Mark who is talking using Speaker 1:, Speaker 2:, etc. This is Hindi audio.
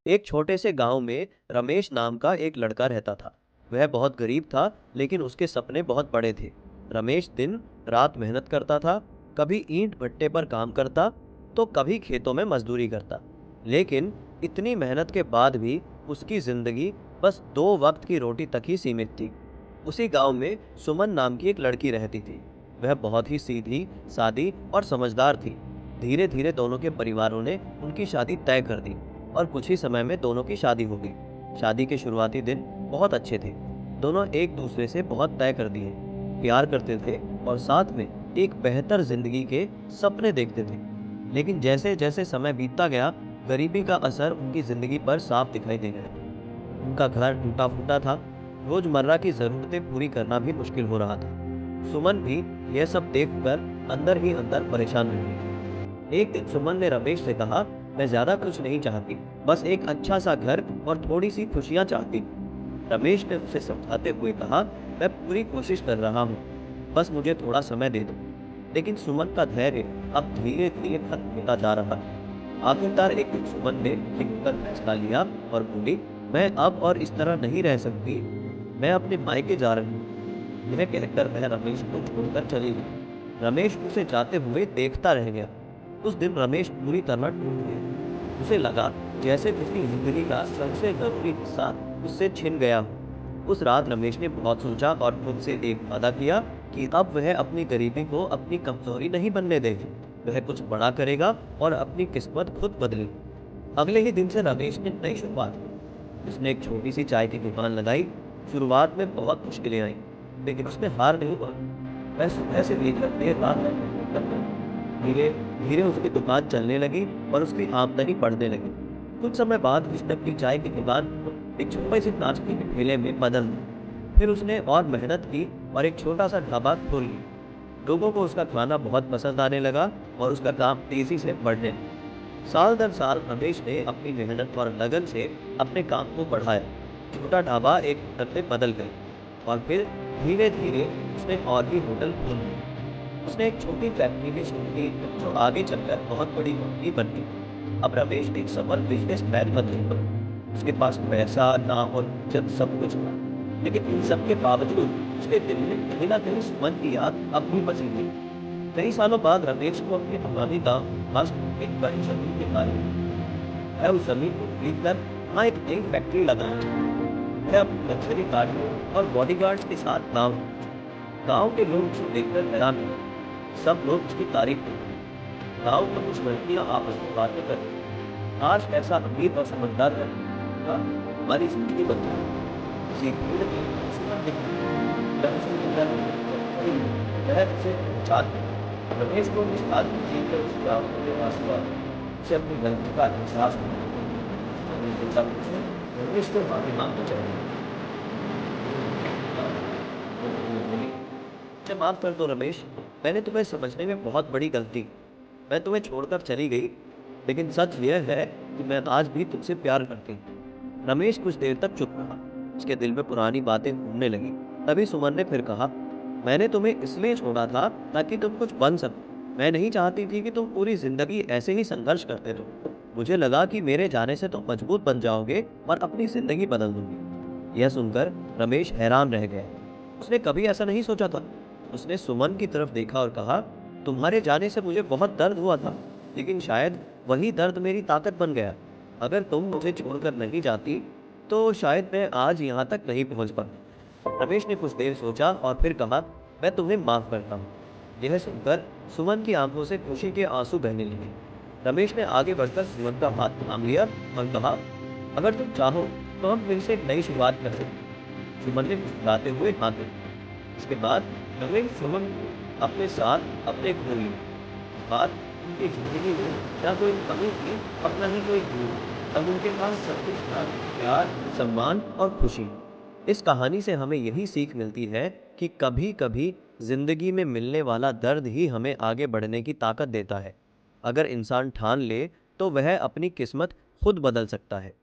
Speaker 1: एक छोटे से गांव में रमेश नाम का एक लड़का रहता था। वह बहुत गरीब था, लेकिन उसके सपने बहुत बड़े थे। रमेश दिन रात मेहनत करता था। कभी ईंट भट्टे पर काम करता, तो कभी खेतों में मजदूरी करता। लेकिन इतनी मेहनत के बाद भी उसकी जिंदगी बस 2 वक्त की रोटी तक ही सीमित थी। उसी गांव में सुमन नाम की एक लड़की रहती थी। वह बहुत ही सीधी, सादी और समझदार थी। धीरे धीरे दोनों के परिवारों ने उनकी शादी तय कर दी और कुछ ही समय में दोनों की शादी हो गई। शादी के शुरुआती दिन बहुत अच्छे थे। दोनों एक दूसरे से बहुत तय कर दिए, प्यार करते थे और साथ में एक बेहतर जिंदगी के सपने देखते थे। लेकिन जैसे जैसे समय बीतता गया, गरीबी का असर उनकी जिंदगी पर साफ दिखाई देने लगा। उनका घर टूटा फूटा था। रोजमर्रा की जरूरतें पूरी करना भी मुश्किल हो रहा था। सुमन भी यह सब देखकर अंदर ही अंदर परेशान रह गई। एक दिन सुमन ने रमेश से कहा, मैं ज्यादा कुछ नहीं चाहती, बस एक अच्छा सा घर और थोड़ी सी खुशियां चाहती हूँ। रमेश ने उसे समझाते हुए कहा, मैं पूरी कोशिश कर रहा हूँ, बस मुझे थोड़ा समय दे दो। लेकिन सुमन का धैर्य अब धीरे धीरे खत्म होता जा रहा था। आखिरकार एक दिन सुमन ने लिखकर फैसला लिया और बोली, मैं अब और इस तरह नहीं रह सकती, मैं अपने मायके जा रही हूँ। यह कहकर वह रमेश को छोड़कर चली गई। रमेश उसे जाते हुए देखता रह गया। उस दिन रमेश पूरी तरह टूट गया। उसे लगा जैसे उसकी जिंदगी का सबसे जरूरी हिस्सा उससे छिन गया हो। उस रात रमेश ने बहुत सोचा और खुद से एक वादा किया कि अब वह अपनी गरीबी को अपनी कमजोरी नहीं बनने देगा। वह कुछ बड़ा करेगा और अपनी किस्मत खुद बदलेगी। अगले ही दिन से रमेश ने नई शुरुआत की। उसने एक छोटी सी चाय की दुकान लगाई। शुरुआत में बहुत मुश्किलें आई, लेकिन उसने हार नहीं मानी। वह सुबह से लेकर देर रात तक मेहनत करता था। धीरे धीरे उसकी दुकान चलने लगी और उसकी आमदनी बढ़ने लगी। कुछ समय बाद उसने अपनी चाय की दुकान को एक छोटे से नाश्ते के ठेले में बदल दी। फिर उसने और मेहनत की और एक छोटा सा ढाबा खोल लिया। लोगों को उसका खाना बहुत पसंद आने लगा और उसका काम तेजी से बढ़ने लगा। साल दर साल रमेश ने अपनी मेहनत और लगन से अपने काम को बढ़ाया। छोटा ढाबा एक होटल में बदल गया और फिर धीरे धीरे उसने और भी होटल खोल लिए। उसने एक छोटी फैक्ट्री भी शुरू की, जो आगे चलकर बहुत बड़ी कंपनी बन गई। अब रमेश एक सफल बिजनेसमैन बन गया। उसके पास पैसा, नाम और इज्जत सब कुछ था। लेकिन इन सब के बावजूद उसके दिल में कहीं ना कहीं सुमन की याद अब भी बसी हुई। कई सालों बाद रमेश को अपने पुरानी गांव पास एक बड़ी जमीन के बारे में है। उस जमीन को खरीदकर वहाँ एक नई फैक्ट्री लगाई। वह अपनी लग्जरी गाड़ियों और बॉडीगार्ड्स के साथ गांव के लोग उसे देखकर हैरान रहे। सब लोग उसकी तारीफ करते हैं। गांव में कुछ लड़कियां आपस में बातें करती हैं। आज ऐसा अमीर और समझदार लड़का का हमारी जिंदगी बदल गई। किसी भीड़ में सुमन दिख गई। जब उसे नजर आई, वह उसे पहचान गई। रमेश को इस आदमी देखकर उसकी आंखों में आंसू आ गए। उसे अपनी गलती का एहसास हुआ। उसने सोचा, मुझे रमेश को माफी मांगनी चाहिए। मुझे माफ कर दो रमेश, मैंने तुम्हें समझने में बहुत बड़ी गलती की। मैं तुम्हें छोड़कर चली गई, लेकिन सच यह है कि मैं आज भी तुमसे प्यार करती हूँ। रमेश कुछ देर तक चुप रहा। उसके दिल में पुरानी बातें घूमने लगी। तभी सुमन ने फिर कहा, मैंने तुम्हें इसलिए छोड़ा था ताकि तुम कुछ बन सको। मैं नहीं चाहती थी कि तुम पूरी जिंदगी ऐसे ही संघर्ष करते रहो। मुझे लगा कि मेरे जाने से तुम मजबूत बन जाओगे और अपनी जिंदगी बदल दोगे। यह सुनकर रमेश हैरान रह गया। उसने कभी ऐसा नहीं सोचा था। उसने सुमन की तरफ देखा और कहा, तुम्हारे जाने से मुझे बहुत दर्द हुआ था, लेकिन शायद वही दर्द मेरी ताकत बन गया। अगर तुम मुझे छोड़कर नहीं जाती, तो शायद मैं आज यहाँ तक नहीं पहुँच पाता। रमेश ने कुछ देर सोचा और फिर कहा, मैं तुम्हें माफ करता हूँ। यह सुनकर सुमन की आंखों से खुशी के आंसू बहने लगे। रमेश ने आगे बढ़कर सुमन का हाथ थाम लिया और कहा, अगर तुम चाहो तो हम फिर से एक नई शुरुआत कर सकते हैं। सुमन ने मुस्कुराते हुए हाँ कर दिया। इसके बाद रमेश सुमन को अपने साथ अपने घर ले गया। बात उनकी जिंदगी में ना कोई कमी थी और न ही कोई भूल। अब उनके पास सब कुछ था, प्यार, सम्मान और खुशी। इस कहानी से हमें यही सीख मिलती है कि कभी कभी जिंदगी में मिलने वाला दर्द ही हमें आगे बढ़ने की ताकत देता है। अगर इंसान ठान ले, तो वह अपनी किस्मत खुद बदल सकता है।